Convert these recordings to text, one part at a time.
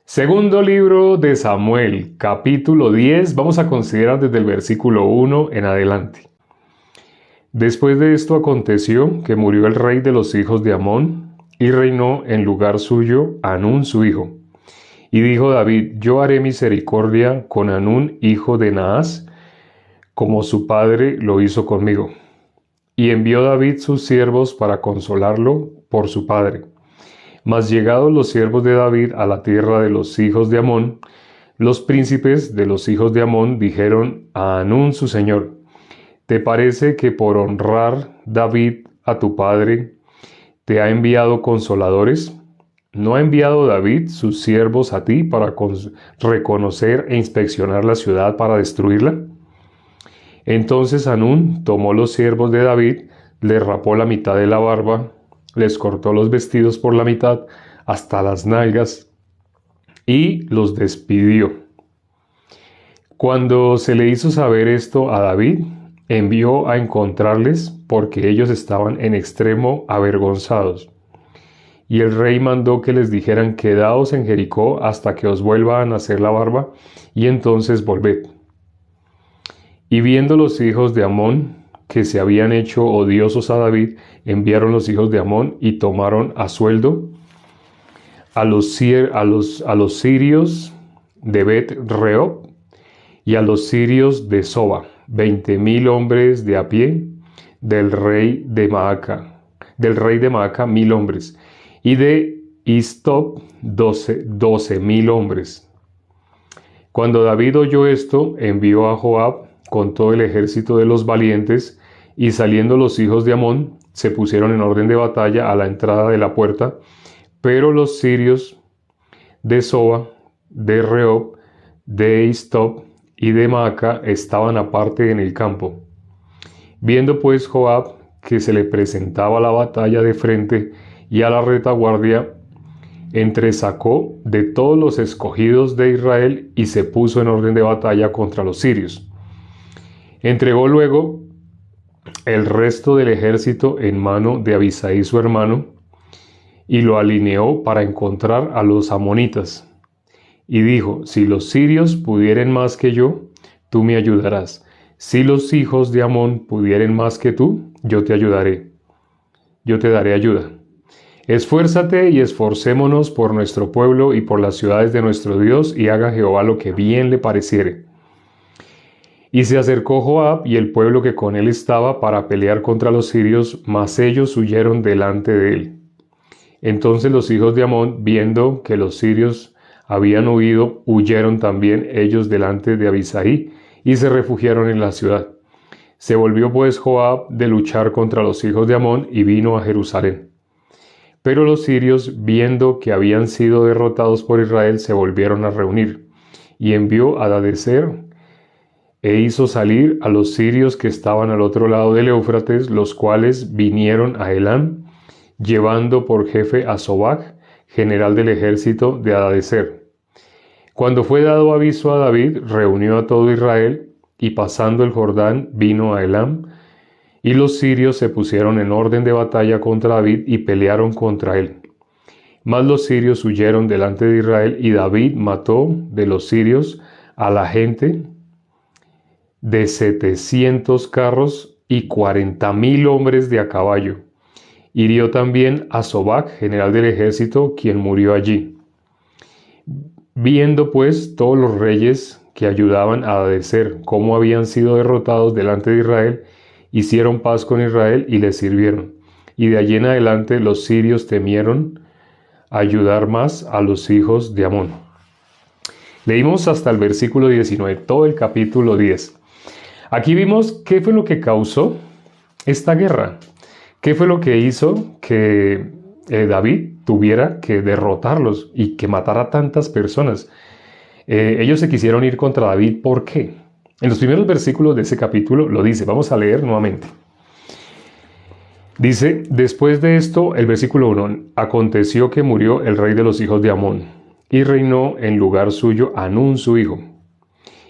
Segundo libro de Samuel, capítulo 10, vamos a considerar desde el versículo 1 en adelante. Después de esto aconteció que murió el rey de los hijos de Amón, y reinó en lugar suyo Hanún su hijo. Y dijo David: yo haré misericordia con Hanún hijo de Naas, como su padre lo hizo conmigo. Y envió David sus siervos para consolarlo por su padre. Mas llegados los siervos de David a la tierra de los hijos de Amón, los príncipes de los hijos de Amón dijeron a Hanún su señor: ¿te parece que por honrar David a tu padre te ha enviado consoladores? ¿No ha enviado David sus siervos a ti para reconocer e inspeccionar la ciudad para destruirla? Entonces Hanún tomó los siervos de David, le rapó la mitad de la barba, les cortó los vestidos por la mitad hasta las nalgas y los despidió. Cuando se le hizo saber esto a David, envió a encontrarles porque ellos estaban en extremo avergonzados. Y el rey mandó que les dijeran: quedaos en Jericó hasta que os vuelva a nacer la barba, y entonces volved. Y viendo los hijos de Amón que se habían hecho odiosos a David, enviaron los hijos de Amón y tomaron a sueldo a los sirios de Bet-rehob y a los sirios de Soba, 20,000 hombres de a pie, del rey de Maaca 1,000 hombres, y de Istop 12,000 hombres. Cuando David oyó esto, envió a Joab con todo el ejército de los valientes, y saliendo los hijos de Amón, se pusieron en orden de batalla a la entrada de la puerta, pero los sirios de Soba, de Rehob, de Istop y de Maaca estaban aparte en el campo. Viendo pues Joab que se le presentaba la batalla de frente y a la retaguardia, entresacó de todos los escogidos de Israel y se puso en orden de batalla contra los sirios. Entregó luego el resto del ejército en mano de Abisai su hermano, y lo alineó para encontrar a los amonitas. Y dijo: si los sirios pudieren más que yo, tú me ayudarás. Si los hijos de Amón pudieren más que tú, yo te ayudaré. Yo te daré ayuda. Esfuérzate y esforcémonos por nuestro pueblo y por las ciudades de nuestro Dios, y haga Jehová lo que bien le pareciere. Y se acercó Joab y el pueblo que con él estaba para pelear contra los sirios, mas ellos huyeron delante de él. Entonces los hijos de Amón, viendo que los sirios habían huido, huyeron también ellos delante de Abisai y se refugiaron en la ciudad. Se volvió pues Joab de luchar contra los hijos de Amón y vino a Jerusalén. Pero los sirios, viendo que habían sido derrotados por Israel, se volvieron a reunir, y envió a Hadadezer e hizo salir a los sirios que estaban al otro lado del Éufrates, los cuales vinieron a Elam, llevando por jefe a Sobach, general del ejército de Hadadezer. Cuando fue dado aviso a David, reunió a todo Israel, y pasando el Jordán vino a Elam, y los sirios se pusieron en orden de batalla contra David y pelearon contra él. Mas los sirios huyeron delante de Israel, y David mató de los sirios a la gente de 700 carros y 40,000 hombres de a caballo. Hirió también a Sobach, general del ejército, quien murió allí. Viendo pues todos los reyes que ayudaban a Hadadezer cómo habían sido derrotados delante de Israel, hicieron paz con Israel y le sirvieron. Y de allí en adelante los sirios temieron ayudar más a los hijos de Amón. Leímos hasta el versículo 19, todo el capítulo 10. Aquí vimos qué fue lo que causó esta guerra, qué fue lo que hizo que David tuviera que derrotarlos y que matara a tantas personas. Ellos se quisieron ir contra David, ¿por qué? En los primeros versículos de ese capítulo lo dice, vamos a leer nuevamente. Dice: después de esto, el versículo 1, aconteció que murió el rey de los hijos de Amón, y reinó en lugar suyo Hanún su hijo.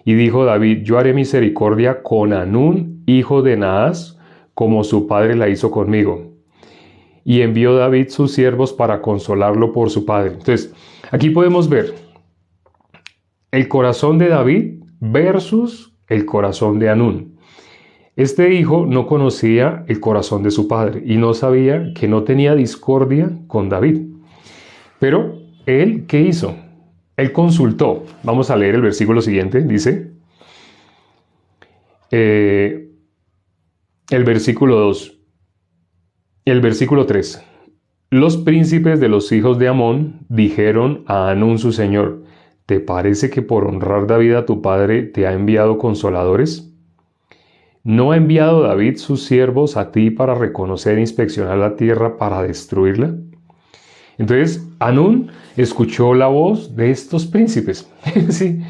Y dijo David: yo haré misericordia con Hanún, hijo de Naas, como su padre la hizo conmigo. Y envió David sus siervos para consolarlo por su padre. Entonces, aquí podemos ver el corazón de David versus el corazón de Hanún. Este hijo no conocía el corazón de su padre y no sabía que no tenía discordia con David. Pero él, ¿qué hizo? Él consultó. Vamos a leer el versículo siguiente. Dice, el versículo 2, el versículo 3. Los príncipes de los hijos de Amón dijeron a Hanún su señor, ¿te parece que por honrar David a tu padre te ha enviado consoladores? ¿No ha enviado David sus siervos a ti para reconocer e inspeccionar la tierra para destruirla? Entonces Hanún escuchó la voz de estos príncipes. Sí.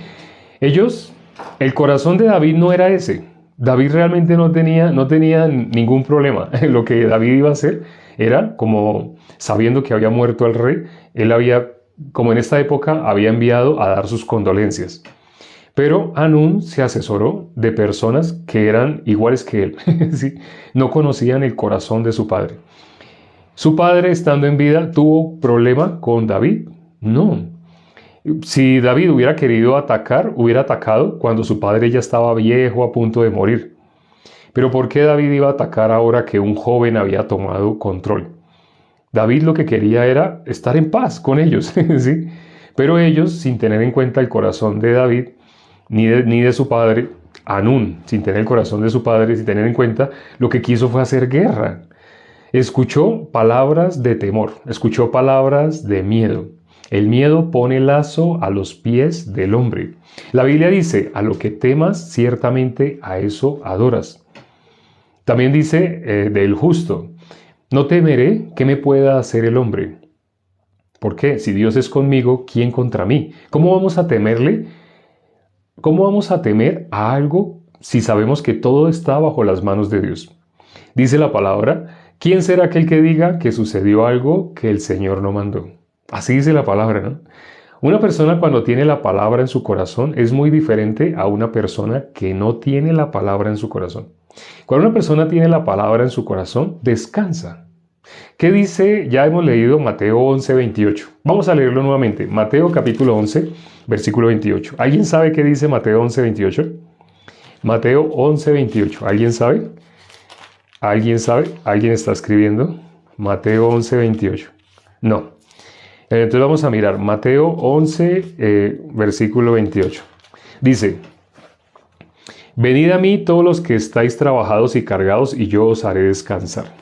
Ellos, el corazón de David no era ese. David realmente no tenía ningún problema. Lo que David iba a hacer era, como sabiendo que había muerto el rey, él había, como en esta época, había enviado a dar sus condolencias. Pero Hanún se asesoró de personas que eran iguales que él. ¿Sí? No conocían el corazón de su padre. ¿Su padre, estando en vida, tuvo problema con David? No. Si David hubiera querido atacar, hubiera atacado cuando su padre ya estaba viejo, a punto de morir. Pero ¿por qué David iba a atacar ahora que un joven había tomado control? David lo que quería era estar en paz con ellos, ¿sí? Pero ellos, sin tener en cuenta el corazón de David, ni de su padre, Hanún, sin tener el corazón de su padre, sin tener en cuenta, lo que quiso fue hacer guerra. Escuchó palabras de temor, escuchó palabras de miedo. El miedo pone lazo a los pies del hombre. La Biblia dice, a lo que temas, ciertamente a eso adoras. También dice del justo, no temeré que me pueda hacer el hombre. ¿Por qué? Si Dios es conmigo, ¿quién contra mí? ¿Cómo vamos a temerle? ¿Cómo vamos a temer a algo si sabemos que todo está bajo las manos de Dios? Dice la palabra, ¿quién será aquel que diga que sucedió algo que el Señor no mandó? Así dice la palabra, ¿no? Una persona cuando tiene la palabra en su corazón es muy diferente a una persona que no tiene la palabra en su corazón. Cuando una persona tiene la palabra en su corazón, descansa. ¿Qué dice? Ya hemos leído Mateo 11, 28. Vamos a leerlo nuevamente. Mateo capítulo 11, versículo 28. ¿Alguien sabe qué dice Mateo 11, 28? Mateo 11, 28. ¿Alguien sabe? ¿Alguien sabe? ¿Alguien está escribiendo? Mateo 11, 28. No. Entonces vamos a mirar. Mateo 11, versículo 28. Dice, venid a mí todos los que estáis trabajados y cargados, y yo os haré descansar.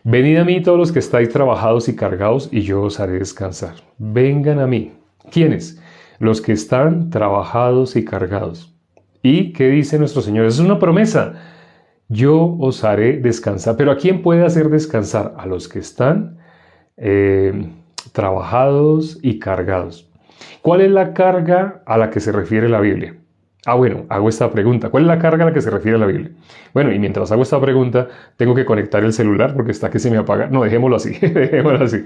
Venid a mí todos los que estáis trabajados y cargados, y yo os haré descansar. Vengan a mí. ¿Quiénes? Los que están trabajados y cargados. ¿Y qué dice nuestro Señor? Es una promesa. Yo os haré descansar. ¿Pero a quién puede hacer descansar? A los que están trabajados y cargados. ¿Cuál es la carga a la que se refiere la Biblia? Bueno, hago esta pregunta. ¿Cuál es la carga a la que se refiere la Biblia? Bueno, y mientras hago esta pregunta, tengo que conectar el celular porque está que se me apaga. No, dejémoslo así, dejémoslo así.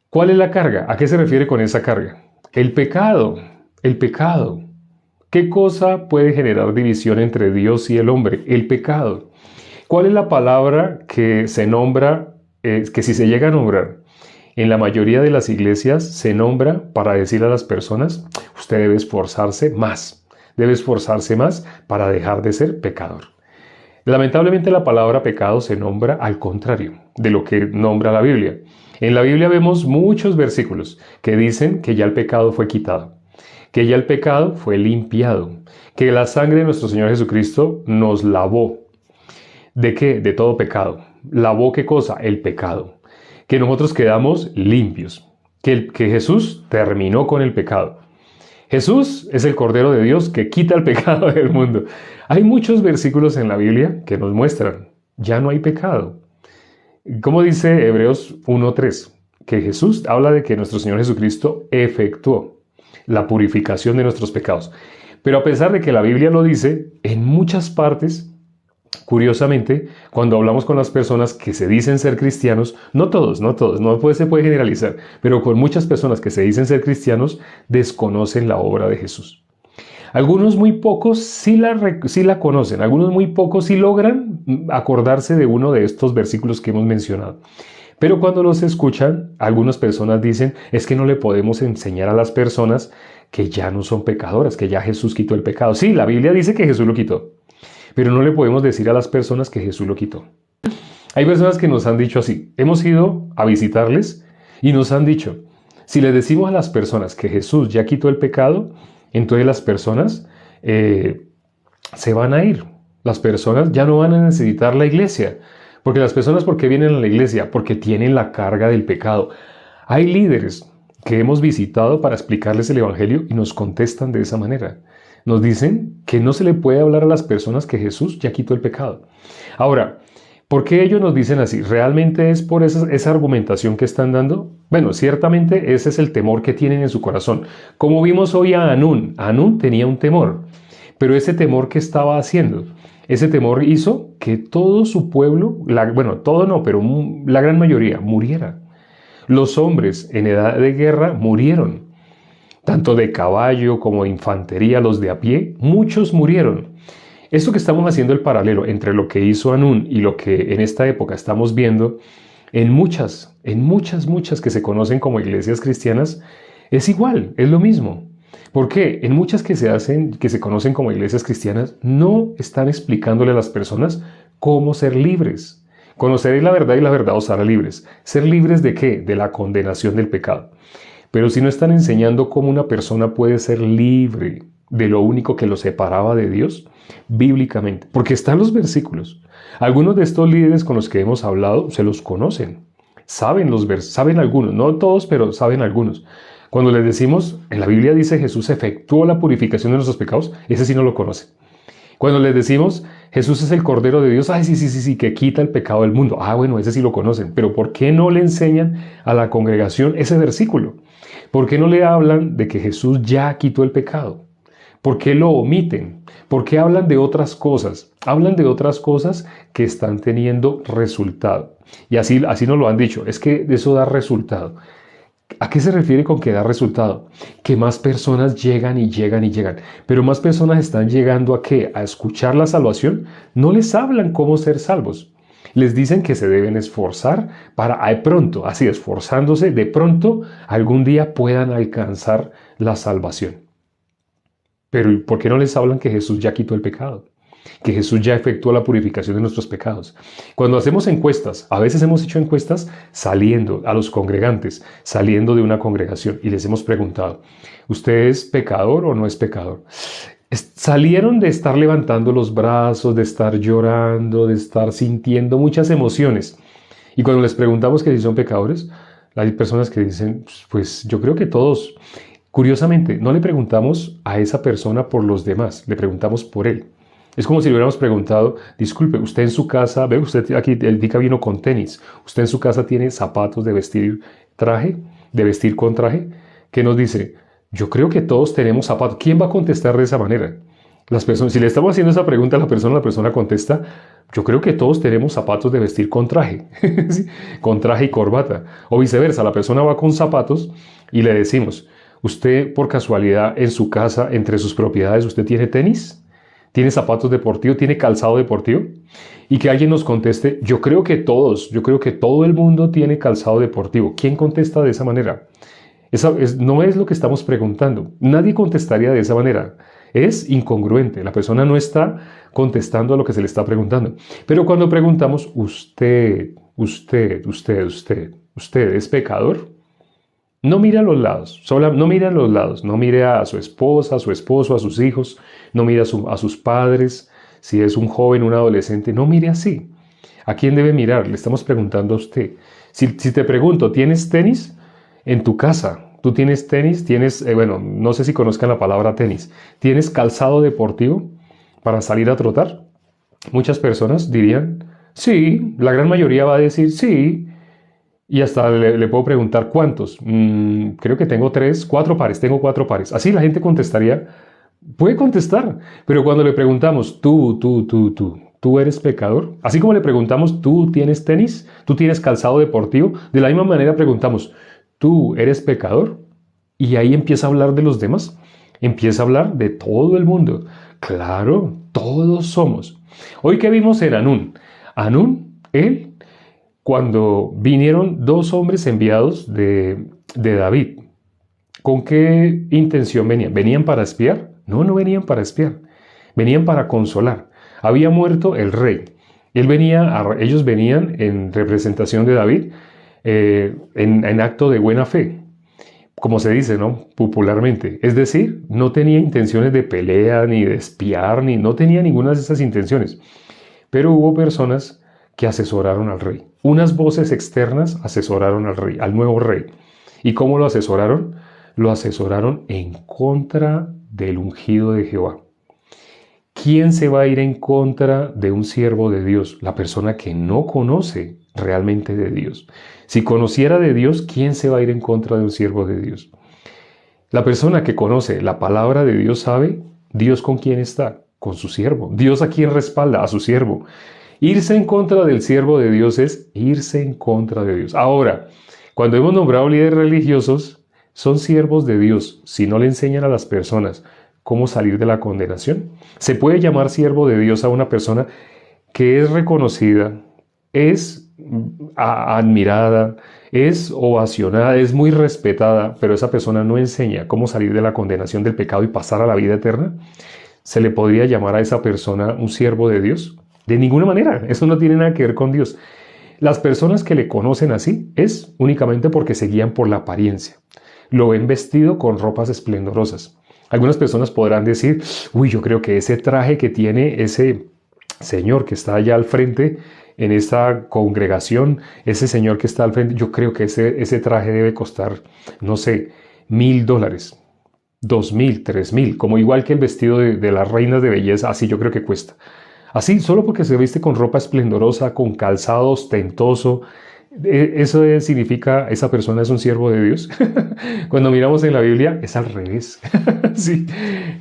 ¿Cuál es la carga? ¿A qué se refiere con esa carga? El pecado, el pecado. ¿Qué cosa puede generar división entre Dios y el hombre? El pecado. ¿Cuál es la palabra que se nombra, que si se llega a nombrar, en la mayoría de las iglesias se nombra para decir a las personas, usted debe esforzarse más para dejar de ser pecador? Lamentablemente la palabra pecado se nombra al contrario de lo que nombra la Biblia. En la Biblia vemos muchos versículos que dicen que ya el pecado fue quitado, que ya el pecado fue limpiado, que la sangre de nuestro Señor Jesucristo nos lavó. ¿De qué? De todo pecado. ¿Lavó qué cosa? El pecado. Que nosotros quedamos limpios, que Jesús terminó con el pecado. Jesús es el Cordero de Dios que quita el pecado del mundo. Hay muchos versículos en la Biblia que nos muestran, ya no hay pecado. Como dice Hebreos 1:3, que Jesús habla de que nuestro Señor Jesucristo efectuó la purificación de nuestros pecados. Pero a pesar de que la Biblia lo dice, en muchas partes, curiosamente, cuando hablamos con las personas que se dicen ser cristianos, no todos, se puede generalizar, pero con muchas personas que se dicen ser cristianos, desconocen la obra de Jesús. Algunos muy pocos sí la conocen, algunos muy pocos sí logran acordarse de uno de estos versículos que hemos mencionado. Pero cuando los escuchan, algunas personas dicen, es que no le podemos enseñar a las personas que ya no son pecadoras, que ya Jesús quitó el pecado. Sí, la Biblia dice que Jesús lo quitó, pero no le podemos decir a las personas que Jesús lo quitó. Hay personas que nos han dicho así, hemos ido a visitarles y nos han dicho, si le decimos a las personas que Jesús ya quitó el pecado, entonces las personas se van a ir. Las personas ya no van a necesitar la iglesia. Porque las personas, ¿por qué vienen a la iglesia? Porque tienen la carga del pecado. Hay líderes que hemos visitado para explicarles el evangelio y nos contestan de esa manera. Nos dicen que no se le puede hablar a las personas que Jesús ya quitó el pecado. Ahora, ¿por qué ellos nos dicen así? ¿Realmente es por esa argumentación que están dando? Bueno, ciertamente ese es el temor que tienen en su corazón. Como vimos hoy a Anún, Anún tenía un temor, pero ese temor, ¿qué estaba haciendo? Ese temor hizo que todo su pueblo, bueno, todo no, pero la gran mayoría muriera. Los hombres en edad de guerra murieron, tanto de caballo como de infantería, los de a pie, muchos murieron. Esto que estamos haciendo el paralelo entre lo que hizo Anún y lo que en esta época estamos viendo en muchas que se conocen como iglesias cristianas, es igual, es lo mismo. ¿Por qué? En muchas que se conocen como iglesias cristianas, no están explicándole a las personas cómo ser libres. Conocer la verdad y la verdad os hará libres. ¿Ser libres de qué? De la condenación del pecado. Pero si no están enseñando cómo una persona puede ser libre de lo único que lo separaba de Dios, bíblicamente. Porque están los versículos. Algunos de estos líderes con los que hemos hablado se los conocen. Saben algunos, no todos, pero saben algunos. Cuando les decimos, en la Biblia dice Jesús efectuó la purificación de nuestros pecados, ese sí no lo conoce. Cuando les decimos Jesús es el Cordero de Dios, ay, sí, que quita el pecado del mundo. Ah, bueno, ese sí lo conocen. Pero ¿por qué no le enseñan a la congregación ese versículo? ¿Por qué no le hablan de que Jesús ya quitó el pecado? ¿Por qué lo omiten? ¿Por qué hablan de otras cosas? Hablan de otras cosas que están teniendo resultado. Y así nos lo han dicho, es que eso da resultado. ¿A qué se refiere con que da resultado? Que más personas llegan y llegan y llegan. Pero más personas están llegando ¿a qué? A escuchar la salvación. No les hablan cómo ser salvos. Les dicen que se deben esforzar para de pronto, así esforzándose, de pronto algún día puedan alcanzar la salvación. Pero ¿por qué no les hablan que Jesús ya quitó el pecado? Que Jesús ya efectuó la purificación de nuestros pecados. Cuando hacemos encuestas, a veces hemos hecho encuestas saliendo a los congregantes, saliendo de una congregación y les hemos preguntado, ¿usted es pecador o no es pecador? Salieron de estar levantando los brazos, de estar llorando, de estar sintiendo muchas emociones. Y cuando les preguntamos que si son pecadores, hay personas que dicen, pues yo creo que todos. Curiosamente, no le preguntamos a esa persona por los demás, le preguntamos por él. Es como si le hubiéramos preguntado, disculpe, usted en su casa, ve usted aquí, el Dica vino con tenis, usted en su casa tiene zapatos de vestir con traje, ¿qué nos dice? Yo creo que todos tenemos zapatos. ¿Quién va a contestar de esa manera? Las personas, si le estamos haciendo esa pregunta a la persona contesta, yo creo que todos tenemos zapatos de vestir con traje, ¿sí? Con traje y corbata. O viceversa, la persona va con zapatos y le decimos, ¿usted por casualidad en su casa, entre sus propiedades, usted tiene tenis? ¿Tiene zapatos deportivos? ¿Tiene calzado deportivo? Y que alguien nos conteste, yo creo que todo el mundo tiene calzado deportivo. ¿Quién contesta de esa manera? No es lo que estamos preguntando. Nadie contestaría de esa manera. Es incongruente. La persona no está contestando a lo que se le está preguntando. Pero cuando preguntamos, ¿usted es pecador? No mire a los lados, no mire a los lados, no mire a su esposa, a su esposo, a sus hijos, no mire a sus padres, si es un joven, un adolescente, no mire así. ¿A quién debe mirar? Le estamos preguntando a usted. Si te pregunto, ¿tienes tenis en tu casa? ¿Tú tienes tenis? Bueno, no sé si conozcan la palabra tenis. ¿Tienes calzado deportivo para salir a trotar? Muchas personas dirían, sí, la gran mayoría va a decir sí. Y hasta le puedo preguntar cuántos. Creo que tengo 4 pares, tengo 4 pares. Así la gente contestaría, puede contestar. Pero cuando le preguntamos, ¿tú eres pecador? Así como le preguntamos, ¿tú tienes tenis? ¿Tú tienes calzado deportivo? De la misma manera preguntamos, ¿tú eres pecador? Y ahí empieza a hablar de los demás. Empieza a hablar de todo el mundo. Claro, todos somos. Hoy que vimos en Anún. Anún, él cuando vinieron dos hombres enviados de David. ¿Con qué intención venían? ¿Venían para espiar? No, no venían para espiar. Venían para consolar. Había muerto el rey. Ellos venían en representación de David, en acto de buena fe, como se dice, ¿no? Popularmente. Es decir, no tenía intenciones de pelea, ni de espiar, no tenía ninguna de esas intenciones. Pero hubo personas que asesoraron al rey. Unas voces externas asesoraron al rey, al nuevo rey. ¿Y cómo lo asesoraron? Lo asesoraron en contra del ungido de Jehová. ¿Quién se va a ir en contra de un siervo de Dios? La persona que no conoce realmente de Dios. Si conociera de Dios, ¿quién se va a ir en contra de un siervo de Dios? La persona que conoce la palabra de Dios sabe Dios con quién está, con su siervo. Dios a quién respalda, a su siervo. Irse en contra del siervo de Dios es irse en contra de Dios. Ahora, cuando hemos nombrado líderes religiosos, son siervos de Dios si no le enseñan a las personas cómo salir de la condenación. Se puede llamar siervo de Dios a una persona que es reconocida, es admirada, es ovacionada, es muy respetada, pero esa persona no enseña cómo salir de la condenación del pecado y pasar a la vida eterna. ¿Se le podría llamar a esa persona un siervo de Dios? De ninguna manera, eso no tiene nada que ver con Dios. Las personas que le conocen así es únicamente porque se guían por la apariencia. Lo ven vestido con ropas esplendorosas. Algunas personas podrán decir, uy, yo creo que ese traje que tiene ese señor que está allá al frente en esta congregación, ese señor que está al frente, yo creo que ese traje debe costar, no sé, $1,000, 2,000, 3,000, como igual que el vestido de las reinas de belleza, así yo creo que cuesta. Así, solo porque se viste con ropa esplendorosa, con calzado ostentoso, ¿eso significa esa persona es un siervo de Dios? Cuando miramos en la Biblia es al revés. Sí.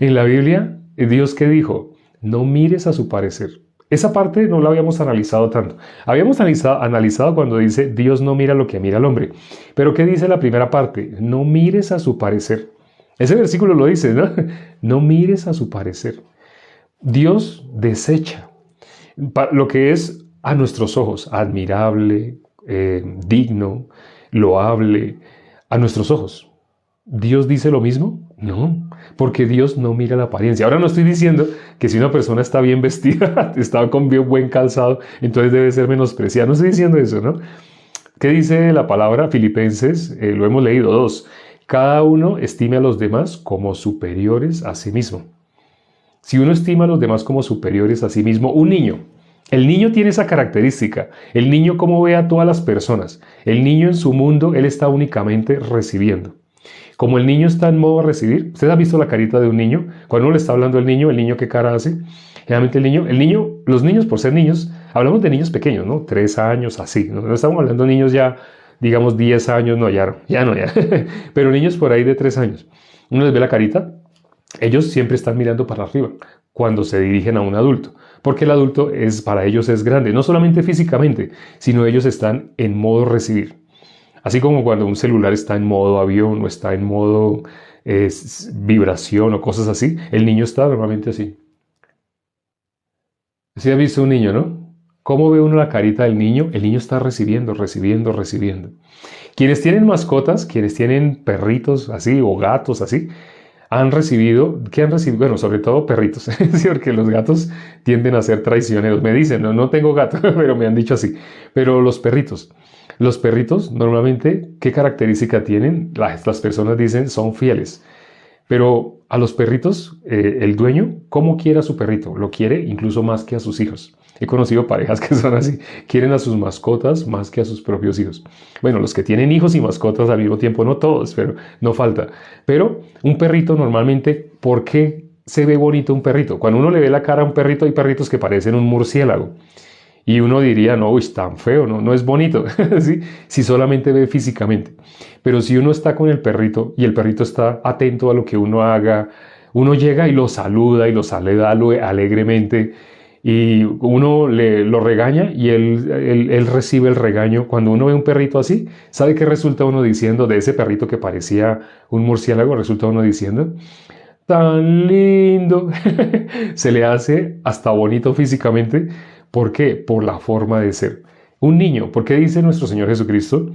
En la Biblia, Dios ¿qué dijo? No mires a su parecer. Esa parte no la habíamos analizado tanto. Habíamos analizado cuando dice Dios no mira lo que mira el hombre. Pero ¿qué dice la primera parte? No mires a su parecer. Ese versículo lo dice, ¿no? No mires a su parecer. Dios desecha lo que es a nuestros ojos admirable, digno, loable, a nuestros ojos. ¿Dios dice lo mismo? No, porque Dios no mira la apariencia. Ahora no estoy diciendo que si una persona está bien vestida, está con bien buen calzado, entonces debe ser menospreciada. No estoy diciendo eso, ¿no? ¿Qué dice la palabra? Filipenses, lo hemos leído, 2. Cada uno estime a los demás como superiores a sí mismo. Si uno estima a los demás como superiores a sí mismo, un niño, el niño tiene esa característica. El niño cómo ve a todas las personas. El niño en su mundo, él está únicamente recibiendo. Como el niño está en modo recibir, ¿usted ha visto la carita de un niño? Cuando uno le está hablando al niño, ¿el niño qué cara hace? Generalmente los niños por ser niños, hablamos de niños pequeños, ¿no? 3 años, así. No estamos hablando de niños ya, digamos, 10 años, no, ya. Pero niños por ahí de 3 años. Uno les ve la carita, ellos siempre están mirando para arriba cuando se dirigen a un adulto, porque el adulto para ellos es grande, no solamente físicamente, sino ellos están en modo recibir. Así como cuando un celular está en modo avión o está en modo vibración o cosas así, el niño está normalmente así. ¿Sí ha visto un niño, no? ¿Cómo ve uno la carita del niño? El niño está recibiendo, recibiendo, recibiendo. Quienes tienen mascotas, quienes tienen perritos así o gatos así, ¿qué han recibido? Bueno, sobre todo perritos, ¿sí? Porque los gatos tienden a ser traicioneros. Me dicen, no tengo gato, pero me han dicho así. Pero los perritos normalmente, ¿qué característica tienen? Las personas dicen, son fieles. Pero a los perritos, el dueño, ¿cómo quiere a su perrito? Lo quiere incluso más que a sus hijos. He conocido parejas que son así, quieren a sus mascotas más que a sus propios hijos. Bueno, los que tienen hijos y mascotas al mismo tiempo, no todos, pero no falta. Pero un perrito normalmente, ¿por qué se ve bonito un perrito? Cuando uno le ve la cara a un perrito, hay perritos que parecen un murciélago. Y uno diría, no, es tan feo, no es bonito, ¿sí? Si solamente ve físicamente. Pero si uno está con el perrito y el perrito está atento a lo que uno haga, uno llega y lo saluda y lo saluda alegremente y uno lo regaña y él recibe el regaño. Cuando uno ve un perrito así, ¿sabe qué resulta uno diciendo de ese perrito que parecía un murciélago? Resulta uno diciendo, tan lindo. Se le hace hasta bonito físicamente. ¿Por qué? Por la forma de ser. Un niño, ¿por qué dice nuestro Señor Jesucristo?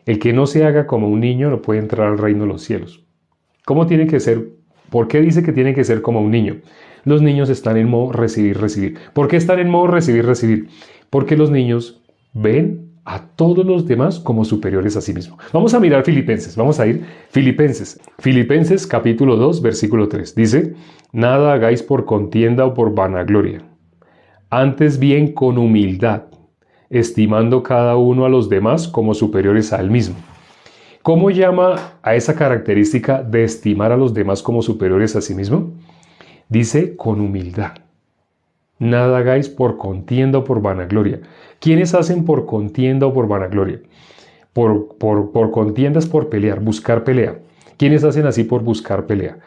El que no se haga como un niño no puede entrar al reino de los cielos. ¿Cómo tiene que ser? ¿Por qué dice que tiene que ser como un niño? Los niños están en modo recibir, recibir. ¿Por qué están en modo recibir, recibir? Porque los niños ven a todos los demás como superiores a sí mismos. Vamos a mirar Filipenses, vamos a ir Filipenses. Filipenses capítulo 2, versículo 3. Dice, nada hagáis por contienda o por vanagloria, antes bien con humildad, estimando cada uno a los demás como superiores a él mismo. ¿Cómo llama a esa característica de estimar a los demás como superiores a sí mismo? Dice con humildad. Nada hagáis por contienda o por vanagloria. ¿Quiénes hacen por contienda o por vanagloria? Por contiendas, por pelear, buscar pelea. ¿Quiénes hacen así por buscar pelea?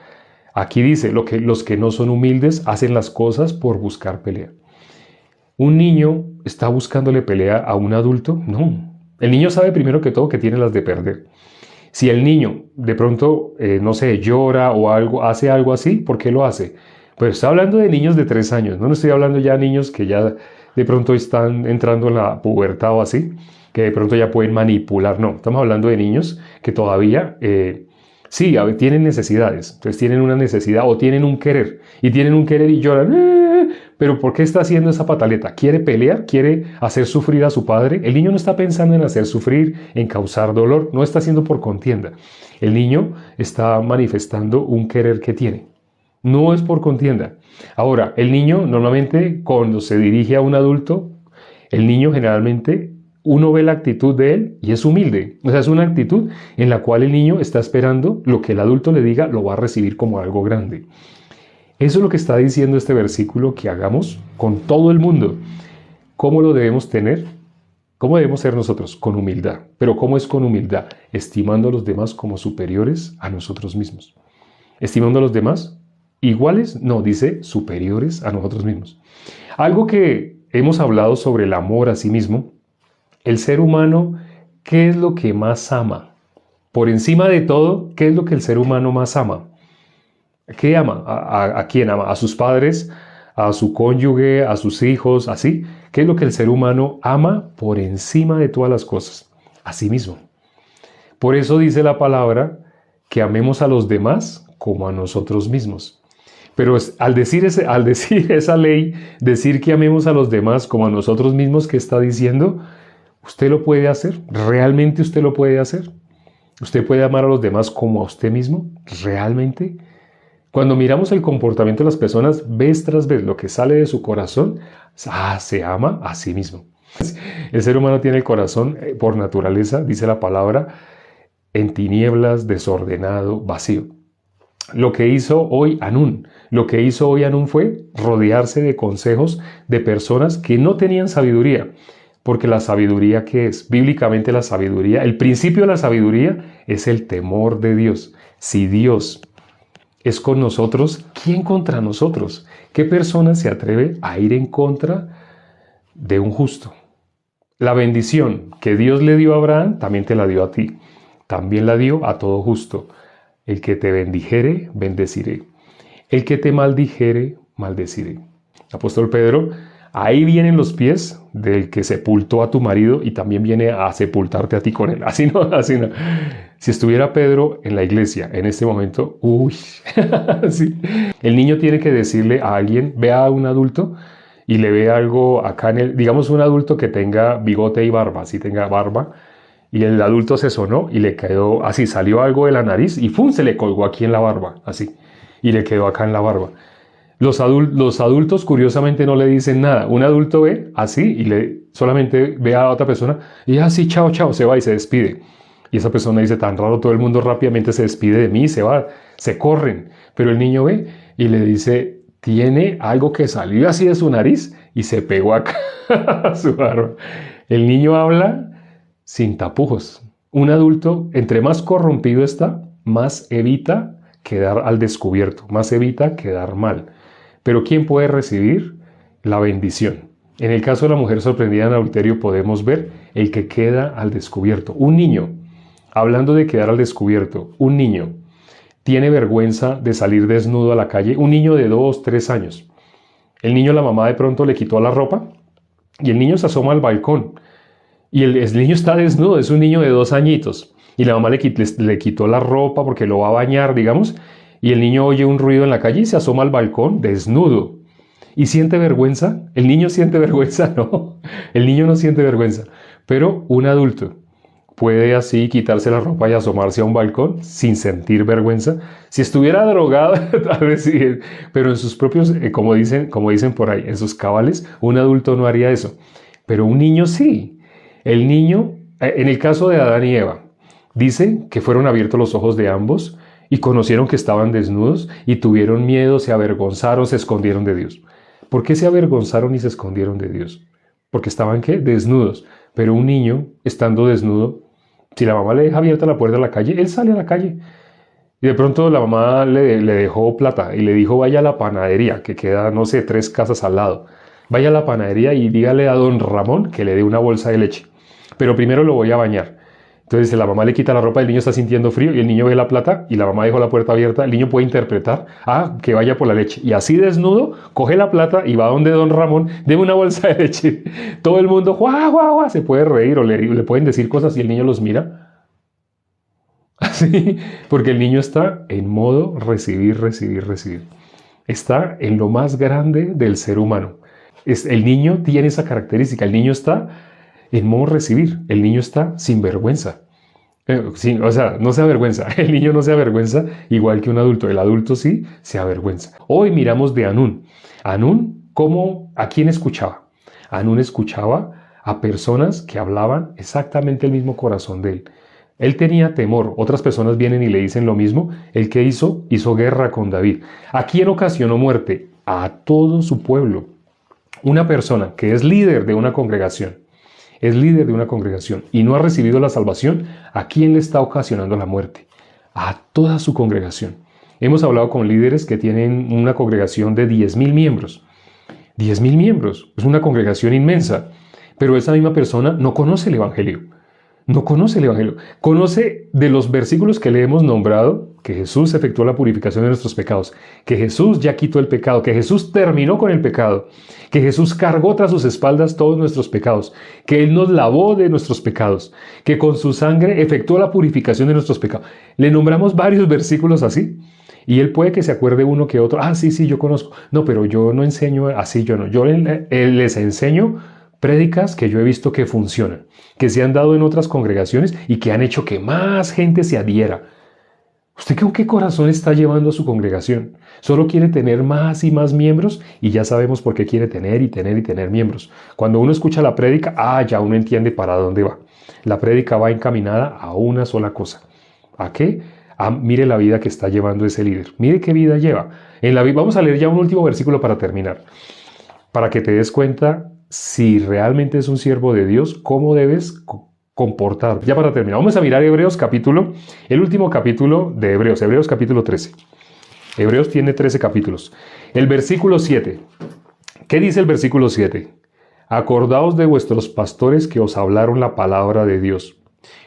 Aquí dice, los que no son humildes hacen las cosas por buscar pelea. ¿Un niño está buscándole pelea a un adulto? No. El niño sabe primero que todo que tiene las de perder. Si el niño de pronto, no sé, llora o algo, hace algo así, ¿por qué lo hace? Pues estoy hablando de niños de 3 años, no estoy hablando ya de niños que ya de pronto están entrando en la pubertad o así, que de pronto ya pueden manipular. No, estamos hablando de niños que todavía, sí, tienen necesidades. Entonces tienen una necesidad o tienen un querer. Y tienen un querer y lloran. Pero ¿por qué está haciendo esa pataleta? ¿Quiere pelear? ¿Quiere hacer sufrir a su padre? El niño no está pensando en hacer sufrir, en causar dolor. No está haciendo por contienda. El niño está manifestando un querer que tiene. No es por contienda. Ahora, el niño normalmente cuando se dirige a un adulto, el niño generalmente uno ve la actitud de él y es humilde. O sea, es una actitud en la cual el niño está esperando lo que el adulto le diga, lo va a recibir como algo grande. Eso es lo que está diciendo este versículo que hagamos con todo el mundo. ¿Cómo lo debemos tener? ¿Cómo debemos ser nosotros? Con humildad. ¿Pero cómo es con humildad? Estimando a los demás como superiores a nosotros mismos. ¿Estimando a los demás? ¿Iguales? No, dice superiores a nosotros mismos. Algo que hemos hablado sobre el amor a sí mismo, el ser humano, ¿qué es lo que más ama? Por encima de todo, ¿qué es lo que el ser humano más ama? ¿Qué ama? ¿A quién ama? ¿A sus padres? ¿A su cónyuge? ¿A sus hijos? ¿Así? ¿Qué es lo que el ser humano ama por encima de todas las cosas? A sí mismo. Por eso dice la palabra que amemos a los demás como a nosotros mismos. Pero al decir esa ley, decir que amemos a los demás como a nosotros mismos, ¿qué está diciendo? ¿Usted lo puede hacer? ¿Realmente usted lo puede hacer? ¿Usted puede amar a los demás como a usted mismo? ¿Realmente? Cuando miramos el comportamiento de las personas, vez tras vez, lo que sale de su corazón, se ama a sí mismo. El ser humano tiene el corazón, por naturaleza, dice la palabra, en tinieblas, desordenado, vacío. Lo que hizo hoy Anún fue rodearse de consejos de personas que no tenían sabiduría. Porque la sabiduría, ¿qué es? Bíblicamente la sabiduría, el principio de la sabiduría es el temor de Dios. Si Dios es con nosotros, ¿quién contra nosotros? ¿Qué persona se atreve a ir en contra de un justo? La bendición que Dios le dio a Abraham, también te la dio a ti. También la dio a todo justo. El que te bendijere, bendeciré. El que te maldijere, maldeciré. Apóstol Pedro, ahí vienen los pies del que sepultó a tu marido y también viene a sepultarte a ti con él. Así no, así no. Si estuviera Pedro en la iglesia en este momento, sí. El niño tiene que decirle a alguien, ve a un adulto y le ve algo acá digamos un adulto que tenga bigote y barba, si tenga barba, y el adulto se sonó y le quedó así, salió algo de la nariz y ¡fum! Se le colgó aquí en la barba, así, y le quedó acá en la barba. Los adultos curiosamente no le dicen nada. Un adulto ve así y solamente ve a otra persona y así, chao, chao, se va y se despide. Y esa persona dice, tan raro, todo el mundo rápidamente se despide de mí, se va, se corren. Pero el niño ve y le dice, tiene algo que salió así de su nariz y se pegó acá a su barba. El niño habla sin tapujos. Un adulto, entre más corrompido está, más evita quedar al descubierto, más evita quedar mal. Pero ¿quién puede recibir la bendición? En el caso de la mujer sorprendida en adulterio podemos ver el que queda al descubierto. Un niño, hablando de quedar al descubierto, un niño tiene vergüenza de salir desnudo a la calle. Un niño de 2, 3 años. El niño, la mamá de pronto le quitó la ropa y el niño se asoma al balcón Y el niño está desnudo, es un niño de 2 añitos. Y la mamá le quitó la ropa porque lo va a bañar, digamos. Y el niño oye un ruido en la calle y se asoma al balcón desnudo. ¿Y siente vergüenza? ¿El niño siente vergüenza? No, el niño no siente vergüenza. Pero un adulto puede así quitarse la ropa y asomarse a un balcón sin sentir vergüenza. Si estuviera drogado, tal vez sí, pero en sus propios, como dicen por ahí, en sus cabales, un adulto no haría eso. Pero un niño sí. El niño, en el caso de Adán y Eva, dice que fueron abiertos los ojos de ambos y conocieron que estaban desnudos y tuvieron miedo, se avergonzaron, se escondieron de Dios. ¿Por qué se avergonzaron y se escondieron de Dios? Porque estaban, ¿qué? Desnudos. Pero un niño, estando desnudo, si la mamá le deja abierta la puerta de la calle, él sale a la calle. Y de pronto la mamá le dejó plata y le dijo, vaya a la panadería, que queda, no sé, 3 casas al lado. Vaya a la panadería y dígale a don Ramón que le dé una bolsa de leche. Pero primero lo voy a bañar. Entonces la mamá le quita la ropa, el niño está sintiendo frío y el niño ve la plata y la mamá dejó la puerta abierta. El niño puede interpretar, que vaya por la leche. Y así desnudo, coge la plata y va donde don Ramón, deme una bolsa de leche. Todo el mundo, ¡guau, guau, guau! Se puede reír o le pueden decir cosas y el niño los mira. Así, porque el niño está en modo recibir, recibir, recibir. Está en lo más grande del ser humano. El niño tiene esa característica, el niño está en modo recibir, el niño está sin vergüenza. O sea, no se avergüenza, el niño no se avergüenza igual que un adulto, el adulto sí se avergüenza. Hoy miramos de Anún. Anún, ¿a quién escuchaba? Anún escuchaba a personas que hablaban exactamente el mismo corazón de él. Él tenía temor, otras personas vienen y le dicen lo mismo. ¿El que hizo? Hizo guerra con David. ¿A quién ocasionó muerte? A todo su pueblo. Una persona que es líder de una congregación, y no ha recibido la salvación, ¿a quién le está ocasionando la muerte? A toda su congregación. Hemos hablado con líderes que tienen una congregación de 10.000 miembros. 10.000 miembros, es una congregación inmensa, pero esa misma persona no conoce el Evangelio. No conoce el Evangelio. Conoce de los versículos que le hemos nombrado que Jesús efectuó la purificación de nuestros pecados, que Jesús ya quitó el pecado, que Jesús terminó con el pecado, que Jesús cargó tras sus espaldas todos nuestros pecados, que Él nos lavó de nuestros pecados, que con su sangre efectuó la purificación de nuestros pecados. Le nombramos varios versículos así. Y él puede que se acuerde uno que otro. Sí, yo conozco. No, pero yo no enseño así, yo no. Yo les enseño prédicas que yo he visto que funcionan, que se han dado en otras congregaciones y que han hecho que más gente se adhiera. ¿Usted con qué corazón está llevando a su congregación? Solo quiere tener más y más miembros y ya sabemos por qué quiere tener y tener y tener miembros. Cuando uno escucha la prédica, ya uno entiende para dónde va. La prédica va encaminada a una sola cosa. ¿A qué? Mire la vida que está llevando ese líder. Mire qué vida lleva. Vamos a leer ya un último versículo para terminar. Para que te des cuenta si realmente es un siervo de Dios, cómo debes comportar. Ya para terminar, vamos a mirar el último capítulo de Hebreos capítulo 13. Hebreos tiene 13 capítulos. El versículo 7. ¿Qué dice el versículo 7? Acordaos de vuestros pastores que os hablaron la palabra de Dios.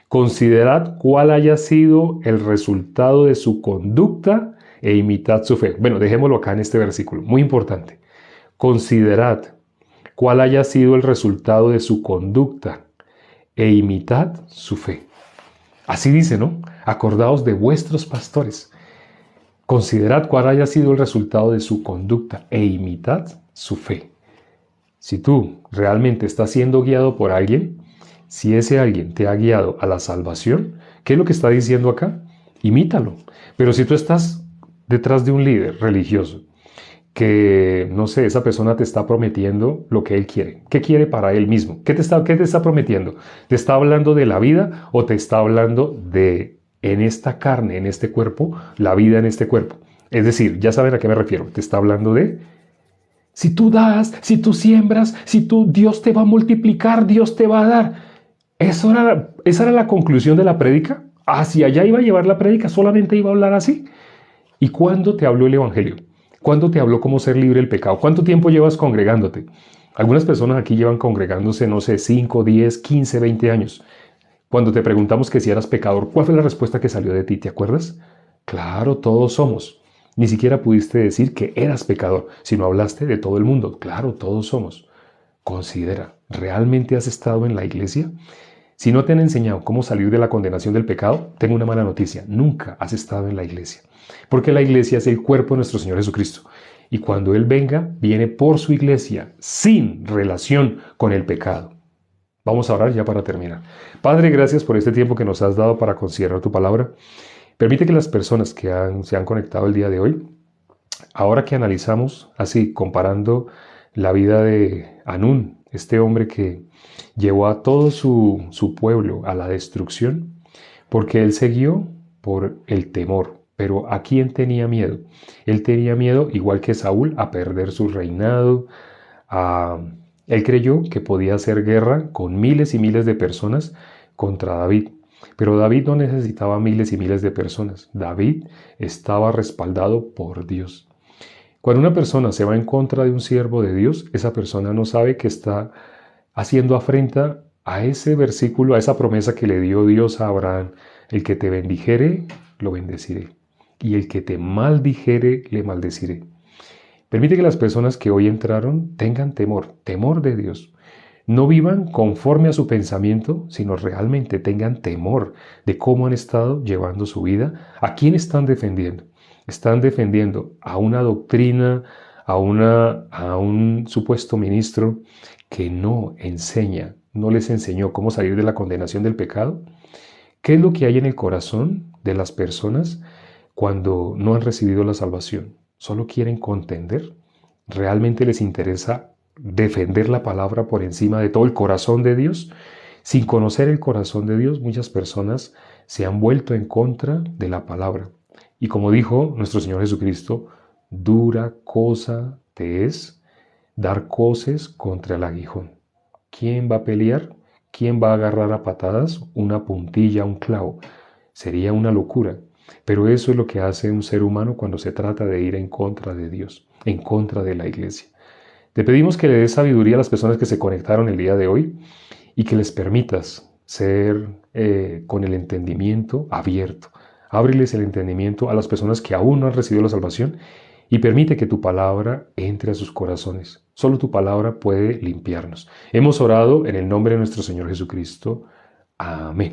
Considerad cuál haya sido el resultado de su conducta e imitad su fe. Bueno, dejémoslo acá en este versículo, muy importante. Considerad cuál haya sido el resultado de su conducta e imitad su fe. Así dice, ¿no? Acordaos de vuestros pastores. Considerad cuál haya sido el resultado de su conducta e imitad su fe. Si tú realmente estás siendo guiado por alguien, si ese alguien te ha guiado a la salvación, ¿qué es lo que está diciendo acá? Imítalo. Pero si tú estás detrás de un líder religioso, que, no sé, esa persona te está prometiendo lo que él quiere. ¿Qué quiere para él mismo? ¿Qué te está prometiendo? ¿Te está hablando de la vida o te está hablando de, en esta carne, en este cuerpo, la vida en este cuerpo? Es decir, ya saben a qué me refiero. Te está hablando de, si tú das, si tú siembras, Dios te va a multiplicar, Dios te va a dar. Esa era la conclusión de la prédica. Hacia allá iba a llevar la prédica, solamente iba a hablar así. ¿Y cuándo te habló el Evangelio? ¿Cuándo te habló cómo ser libre del pecado? ¿Cuánto tiempo llevas congregándote? Algunas personas aquí llevan congregándose, no sé, 5, 10, 15, 20 años. Cuando te preguntamos que si eras pecador, ¿cuál fue la respuesta que salió de ti? ¿Te acuerdas? Claro, todos somos. Ni siquiera pudiste decir que eras pecador, sino hablaste de todo el mundo. Claro, todos somos. Considera, ¿realmente has estado en la iglesia? Si no te han enseñado cómo salir de la condenación del pecado, tengo una mala noticia, nunca has estado en la iglesia. Porque la iglesia es el cuerpo de nuestro Señor Jesucristo. Y cuando Él venga, viene por su iglesia, sin relación con el pecado. Vamos a orar ya para terminar. Padre, gracias por este tiempo que nos has dado para considerar tu palabra. Permite que las personas que se han conectado el día de hoy, ahora que analizamos, así comparando la vida de Anún, este hombre que llevó a todo su pueblo a la destrucción, porque él se guió por el temor. Pero ¿a quién tenía miedo? Él tenía miedo, igual que Saúl, a perder su reinado. Él creyó que podía hacer guerra con miles y miles de personas contra David. Pero David no necesitaba miles y miles de personas. David estaba respaldado por Dios. Cuando una persona se va en contra de un siervo de Dios, esa persona no sabe que está haciendo afrenta a ese versículo, a esa promesa que le dio Dios a Abraham. El que te bendijere, lo bendeciré. Y el que te maldijere, le maldeciré. Permite que las personas que hoy entraron tengan temor, temor de Dios. No vivan conforme a su pensamiento, sino realmente tengan temor de cómo han estado llevando su vida, a quién están defendiendo. Están defendiendo a una doctrina, a un supuesto ministro que no enseña, no les enseñó cómo salir de la condenación del pecado. ¿Qué es lo que hay en el corazón de las personas cuando no han recibido la salvación? ¿Solo quieren contender? ¿Realmente les interesa defender la palabra por encima de todo el corazón de Dios? Sin conocer el corazón de Dios, muchas personas se han vuelto en contra de la palabra. Y como dijo nuestro Señor Jesucristo, dura cosa te es dar coces contra el aguijón. ¿Quién va a pelear? ¿Quién va a agarrar a patadas una puntilla, un clavo? Sería una locura. Pero eso es lo que hace un ser humano cuando se trata de ir en contra de Dios, en contra de la iglesia. Te pedimos que le des sabiduría a las personas que se conectaron el día de hoy y que les permitas ser con el entendimiento abierto. Ábreles el entendimiento a las personas que aún no han recibido la salvación y permite que tu palabra entre a sus corazones. Solo tu palabra puede limpiarnos. Hemos orado en el nombre de nuestro Señor Jesucristo. Amén.